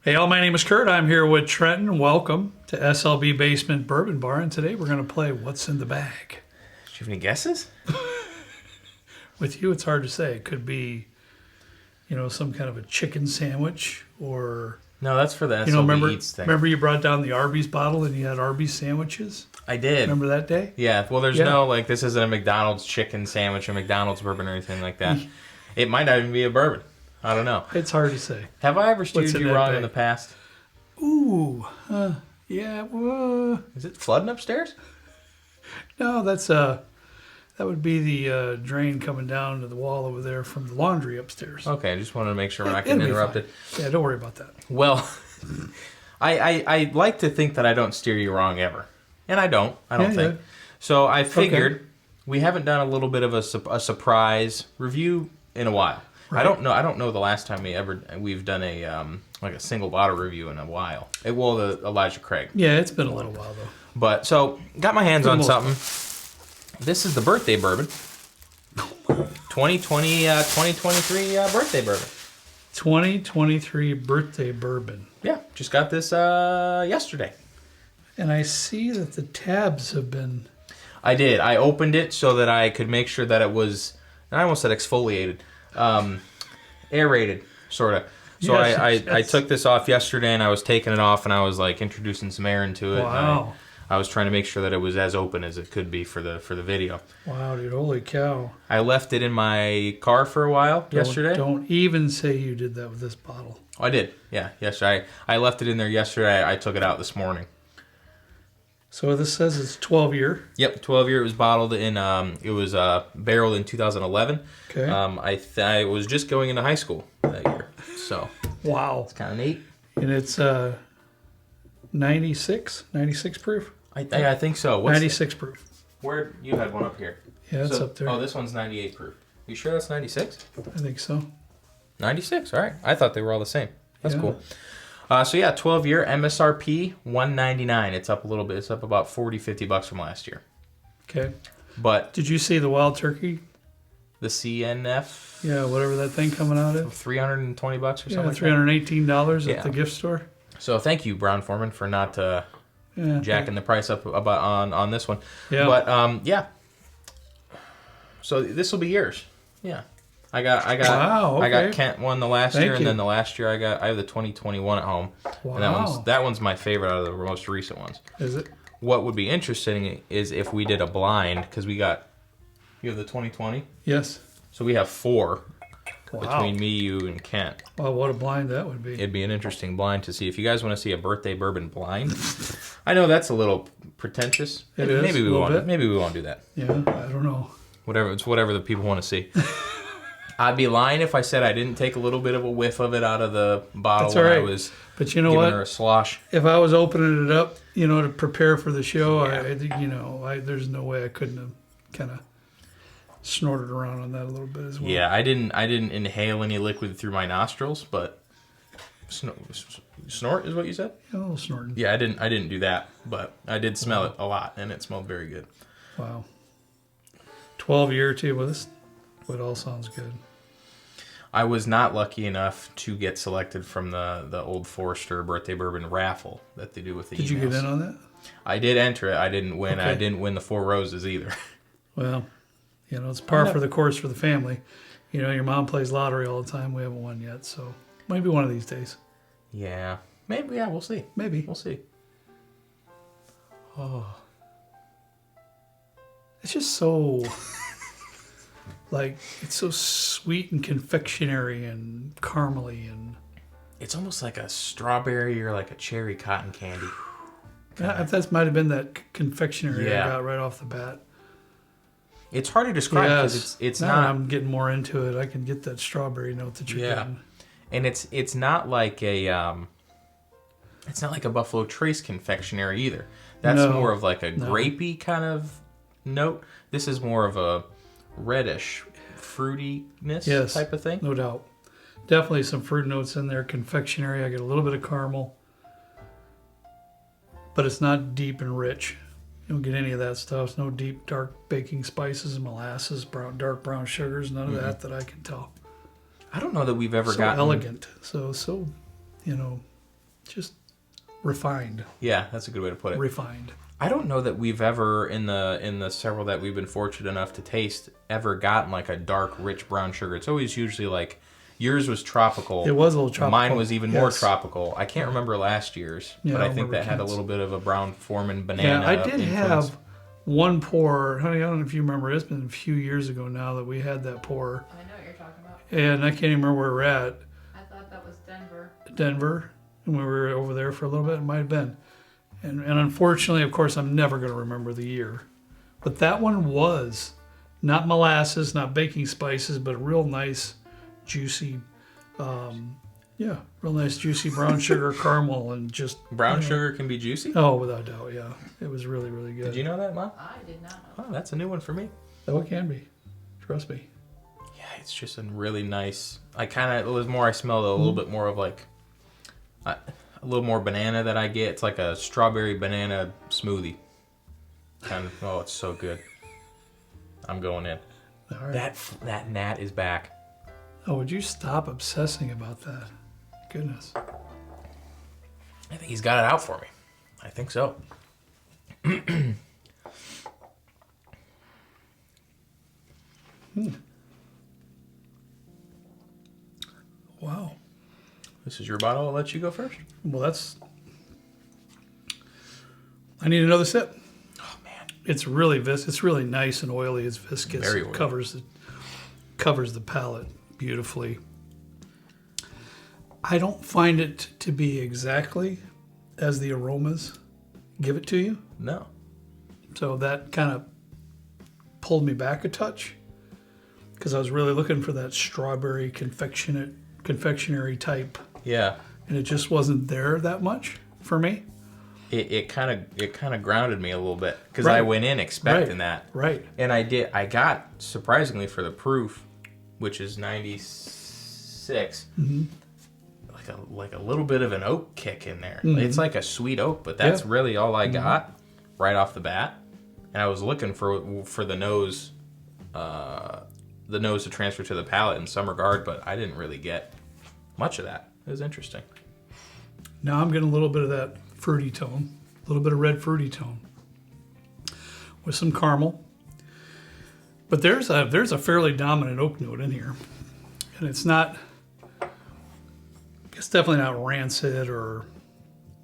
Hey, all, my name is Kurt. I'm here with Trenton. Welcome to SLB Basement Bourbon Bar, and today we're going to play What's in the Bag. Do you have any guesses? With you, it's hard to say. It could be, some kind of a chicken sandwich or... No, that's for the SLB Eats thing. Remember you brought down the Arby's bottle and you had Arby's sandwiches? I did. Remember that day? Yeah, well, there's no, this isn't a McDonald's chicken sandwich or McDonald's bourbon or anything like that. It might not even be a bourbon. I don't know. It's hard to say. Have I ever steered you wrong in the past? Ooh, yeah. Is it flooding upstairs? No, that would be the drain coming down to the wall over there from the laundry upstairs. Okay, I just wanted to make sure we're not getting interrupted. Yeah, don't worry about that. Well, I like to think that I don't steer you wrong ever, and I don't think. Yeah. So I figured we haven't done a little bit of a surprise review in a while. Right. I don't know the last time we've done a single bottle review in a while. The Elijah Craig. Yeah, it's been a little while though. But so got my hands on something. This is the birthday bourbon. 2023 birthday bourbon. 2023 birthday bourbon. Yeah, just got this yesterday. And I see that the tabs have been... I did. I opened it so that I could make sure that it was, and I almost said exfoliated, aerated, sort of. So yes, I took this off yesterday and I was taking it off and I was introducing some air into it. Wow. I was trying to make sure that it was as open as it could be for the video. Wow, dude, holy cow. I left it in my car for a while yesterday. Don't even say you did that with this bottle. Oh, I did. Yeah, yesterday. I left it in there yesterday. I took it out this morning. So this says it's 12 year. Yep, 12 year. It was bottled in, it was barreled in 2011. Okay. I was just going into high school that year. So. Wow. It's kind of neat. And it's 96 proof? I think so. 96 proof. Where you had one up here? Yeah, it's up there. Oh, this one's 98 proof. You sure that's 96? I think so. 96. All right. I thought they were all the same. That's cool. 12 year MSRP $199. It's up a little bit. It's up about $40-50 from last year. Okay. But did you see the Wild Turkey? The CNF? Yeah, whatever that thing coming out of. $320 or something. Yeah, $318 at the gift store. So thank you, Brown Foreman, for not jacking the price up on this one. Yeah. But so this will be yours. Yeah. I got wow, okay. I got Kent one the last year, and then the last year I have the 2021 at home. Wow. And that one's my favorite out of the most recent ones. Is it? What would be interesting is if we did a blind, because you have the 2020? Yes. So we have 4 between me, you, and Kent. Well, what a blind that would be. It'd be an interesting blind to see. If you guys want to see a birthday bourbon blind, I know that's a little pretentious. Maybe we won't do that. Yeah, I don't know. Whatever the people want to see. I'd be lying if I said I didn't take a little bit of a whiff of it out of the bottle when I was giving her a slosh. If I was opening it up, to prepare for the show, there's no way I couldn't have kind of snorted around on that a little bit as well. Yeah, I didn't inhale any liquid through my nostrils, but snort is what you said? Yeah, a little snorting. Yeah, I didn't do that, but I did smell it a lot, and it smelled very good. Wow. 12 year too. Well, it all sounds good. I was not lucky enough to get selected from the Old Forester birthday bourbon raffle that they do with the emails. Did you get in on that? I did enter it. I didn't win. Okay. I didn't win the 4 roses either. Well, it's par for the course for the family. Your mom plays lottery all the time. We haven't won yet, so maybe one of these days. Yeah. Maybe, yeah, we'll see. Maybe. We'll see. Oh. It's just so... it's so sweet and confectionery and caramely and... It's almost like a strawberry or like a cherry cotton candy. Yeah, that might have been that confectionery I got right off the bat. It's hard to describe because it's now not... I'm getting more into it. I can get that strawberry note that you're getting. And it's not like a... it's not like a Buffalo Trace confectionery either. That's more of like a grapey kind of note. This is more of a reddish fruitiness type of thing. No doubt. Definitely some fruit notes in there. Confectionery. I get a little bit of caramel. But it's not deep and rich. You don't get any of that stuff. It's no deep, dark baking spices, molasses, dark brown sugars, none of that I can tell. I don't know that we've ever gotten... elegant. So, just refined. Yeah, that's a good way to put it. Refined. I don't know that we've ever, in the several that we've been fortunate enough to taste, ever gotten like a dark, rich brown sugar. It's always usually like, yours was tropical. It was a little tropical. Mine was even more tropical. I can't remember last year's, but I think that had a little bit of a brown Foreman banana. Yeah, I did influence. have one pour. Honey, I don't know if you remember. It's been a few years ago now that we had that pour. I know what you're talking about. And I can't even remember where we're at. I thought that was Denver. Denver. And we were over there for a little bit. It might have been. And unfortunately, of course, I'm never going to remember the year. But that one was not molasses, not baking spices, but real nice, juicy, real nice, juicy brown sugar caramel and just... Brown sugar can be juicy? Oh, without doubt, yeah. It was really, really good. Did you know that, Mom? I did not know. Oh, that's a new one for me. Oh, it can be. Trust me. Yeah, it's just a really nice... it was more, I smelled a little bit more of like... a little more banana that I get. It's like a strawberry banana smoothie. Oh, it's so good. I'm going in. All right. That gnat is back. Oh, would you stop obsessing about that? Goodness. I think he's got it out for me. I think so. Wow. This is your bottle. I'll let you go first. Well, I need another sip. Oh man, it's really It's really nice and oily. It's viscous. Very It oily. covers the palate beautifully. I don't find it to be exactly as the aromas give it to you. No. So that kind of pulled me back a touch because I was really looking for that strawberry confectionery type. Yeah. And it just wasn't there that much for me. It kind of grounded me a little bit because Right. I went in expecting that. Right. And I got surprisingly for the proof, which is 96, like a little bit of an oak kick in there. It's like a sweet oak, but that's really all I got right off the bat. And I was looking for the nose to transfer to the palate in some regard, but I didn't really get much of that. It was interesting. Now I'm getting a little bit of that fruity tone, a little bit of red fruity tone with some caramel. But there's a fairly dominant oak note in here. And it's definitely not rancid or,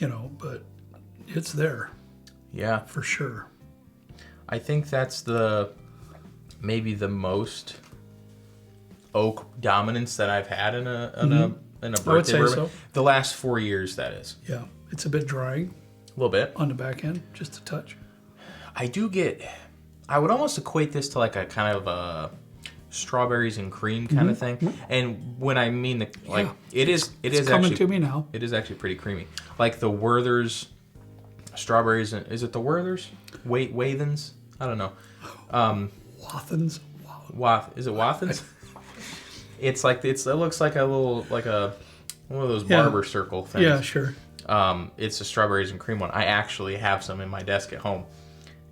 but it's there Yeah. for sure. I think that's maybe the most oak dominance that I've had in a birthday I would say bourbon. so. The last 4 years, that is. Yeah. It's a bit drying A little bit. on the back end, just a touch. I would almost equate this to like a kind of a strawberries and cream kind of thing. And when I mean it is coming actually to me now. It is actually pretty creamy. Like the Werther's strawberries. Is it the Werther's? Wathens? I don't know. Wathens. Is it Wathens? It looks like a little one of those barber circle things. Yeah, sure. It's a strawberries and cream one. I actually have some in my desk at home,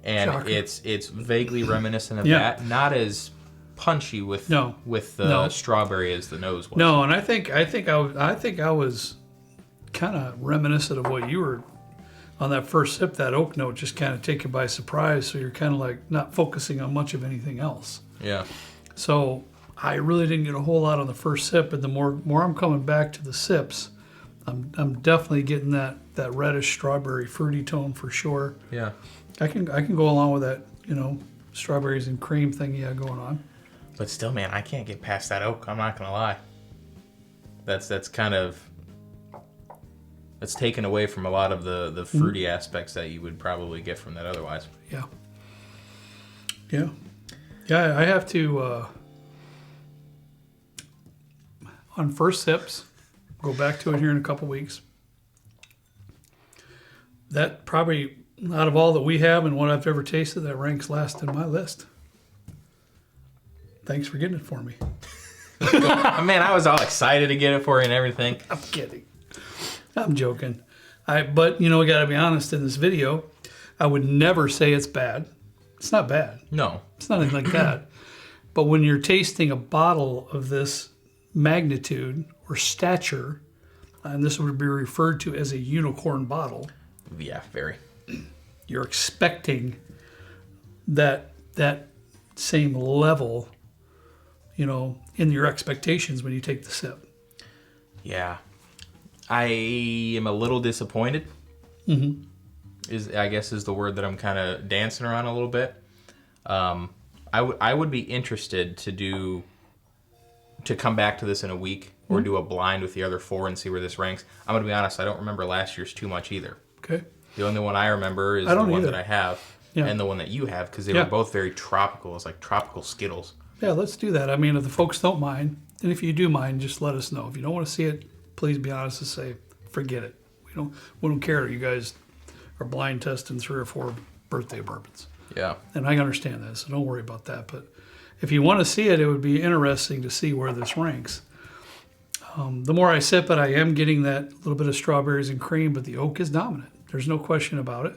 and Shocker. it's vaguely reminiscent of Yeah. that. Not as punchy with the No. strawberry as the nose was. No, and I think I was kind of reminiscent of what you were on that first sip. That oak note just kind of take you by surprise, so you're kind of like not focusing on much of anything else. Yeah. So I really didn't get a whole lot on the first sip, but the more I'm coming back to the sips, I'm definitely getting that reddish strawberry fruity tone for sure. Yeah. I can go along with that, strawberries and cream thing going on. But still, man, I can't get past that oak. I'm not gonna lie. That's taken away from a lot of the fruity aspects that you would probably get from that otherwise. Yeah. Yeah. Yeah, I have to, on first sips, go back to it here in a couple weeks. That probably, out of all that we have and what I've ever tasted, that ranks last in my list. Thanks for getting it for me. Man, I was all excited to get it for you and everything. I'm kidding. I'm joking. But, we got to be honest, in this video, I would never say it's bad. It's not bad. No. It's not anything like that. But when you're tasting a bottle of this magnitude or stature and this would be referred to as a unicorn bottle, Yeah, very. you're expecting that same level, in your expectations when you take the sip. Yeah. I am a little disappointed. Mm-hmm. I guess is the word that I'm kind of dancing around a little bit. I would be interested to come back to this in a week or do a blind with the other 4 and see where this ranks. I'm going to be honest, I don't remember last year's too much either. Okay. The only one I remember is the one that I have and the one that you have, because they were both very tropical. It's like tropical Skittles. Yeah, let's do that. I mean, if the folks don't mind, and if you do mind, just let us know. If you don't want to see it, please be honest and say, forget it. We don't care. You guys are blind testing 3 or 4 birthday bourbons. Yeah. And I understand that, so don't worry about that. But if you want to see it, it would be interesting to see where this ranks. The more I sip it, I am getting that little bit of strawberries and cream, but the oak is dominant. There's no question about it.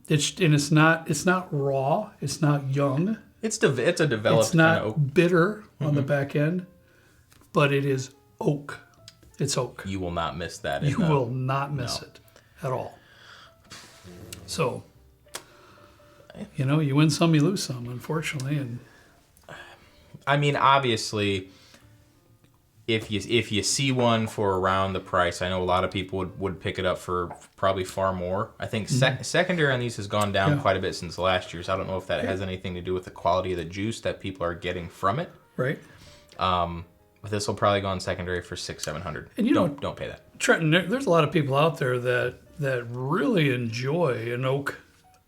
It's not raw. It's not young. It's a developed It's not kind of oak. bitter on the back end, but it is oak. It's oak. You will not miss that. You will not miss it at all. So, you win some, you lose some, unfortunately. And I mean, obviously, if you see one for around the price, I know a lot of people would pick it up for probably far more. I think secondary on these has gone down quite a bit since last year's. I don't know if that has anything to do with the quality of the juice that people are getting from it. right. But this will probably go on secondary for $600-700. And don't pay that. Trenton, there's a lot of people out there that really enjoy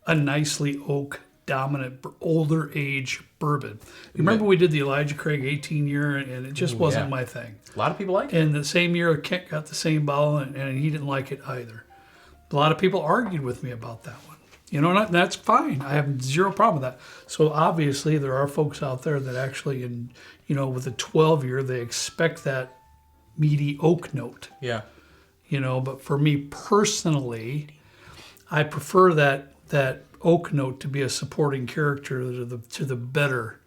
a nicely oak dominant older age bourbon. You remember we did the Elijah Craig 18 year, and it just wasn't my thing. A lot of people like it. And the same year, Kent got the same bottle, and he didn't like it either. A lot of people argued with me about that one. And that's fine. I have zero problem with that. So obviously, there are folks out there that actually, with a 12 year, they expect that meaty oak note. Yeah. But for me personally, I prefer that oak note to be a supporting character to the better.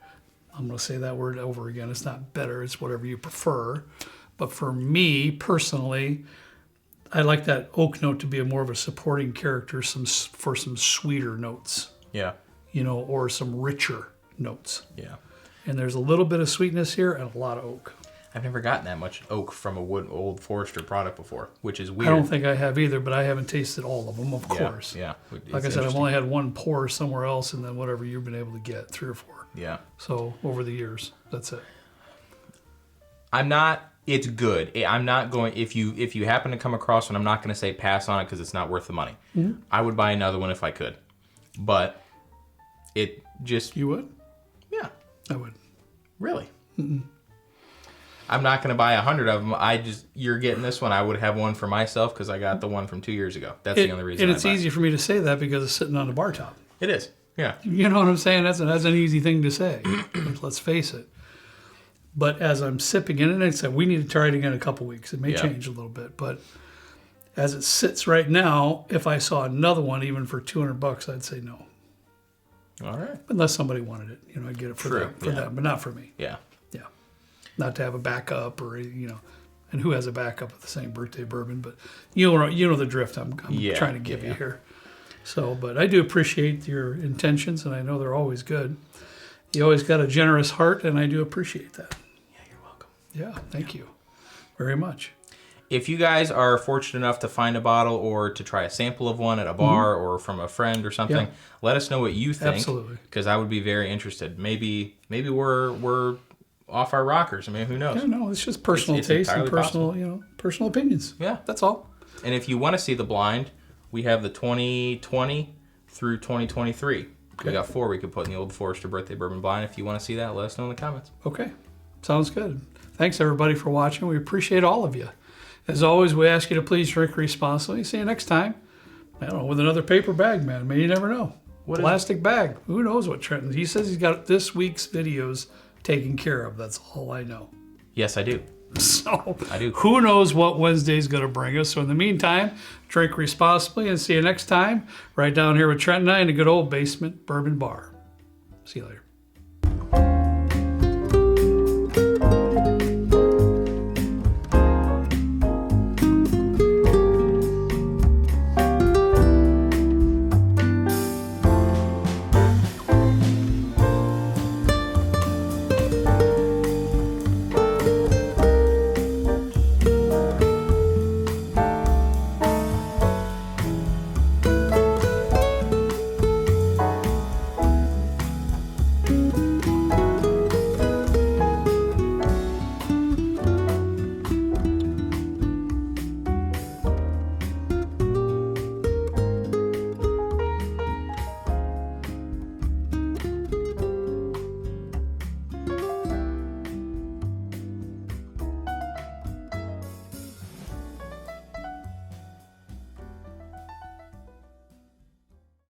I'm going to say that word over again. It's not better. It's whatever you prefer. But for me personally, I like that oak note to be more of a supporting character for some sweeter notes. Yeah. Or some richer notes. Yeah. And there's a little bit of sweetness here and a lot of oak. I've never gotten that much oak from a Old Forester product before, which is weird. I don't think I have either, but I haven't tasted all of them, of course. Yeah. Like I said, I've only had one pour somewhere else, and then whatever you've been able to get, 3 or 4. Yeah. So over the years, that's it. It's good. I'm not going, if you happen to come across one, I'm not going to say pass on it because it's not worth the money. Mm-hmm. I would buy another one if I could. But it just... You would? Yeah. I would. Really? Mm-mm. I'm not going to buy 100 of them. You're getting this one. I would have one for myself because I got the one from 2 years ago. That's the only reason. And it's easy for me to say that because it's sitting on the bar top. It is. Yeah. You know what I'm saying? That's an easy thing to say. Let's face it. But as I'm sipping in it, I said we need to try it again in a couple weeks. It may change a little bit, but as it sits right now, if I saw another one even for $200, I'd say no. All right. Unless somebody wanted it, I'd get it for them, but not for me. Yeah. Yeah. Not to have a backup or and who has a backup of the same birthday bourbon, but you know the drift I'm trying to give you here. So, but I do appreciate your intentions, and I know they're always good. You always got a generous heart, and I do appreciate that. Yeah, you're welcome. Yeah, thank you very much. If you guys are fortunate enough to find a bottle or to try a sample of one at a bar or from a friend or something, let us know what you think. Absolutely. Because I would be very interested. Maybe we're off our rockers. I mean, who knows? Yeah, no, it's just personal taste and personal, personal opinions. Yeah, that's all. And if you want to see the blind, we have the 2020 through 2023. Okay. We got 4 we could put in the Old Forester Birthday Bourbon Blind. If you want to see that, let us know in the comments. Okay, sounds good. Thanks everybody for watching. We appreciate all of you. As always, we ask you to please drink responsibly. See you next time. I don't know, with another paper bag, man. I mean, you never know. Plastic bag. Who knows what Trenton? He says he's got this week's videos taken care of. That's all I know. Yes, I do. So I do. Who knows what Wednesday's going to bring us? So in the meantime, drink responsibly and see you next time right down here with Trent and I in a good old basement bourbon bar. See you later.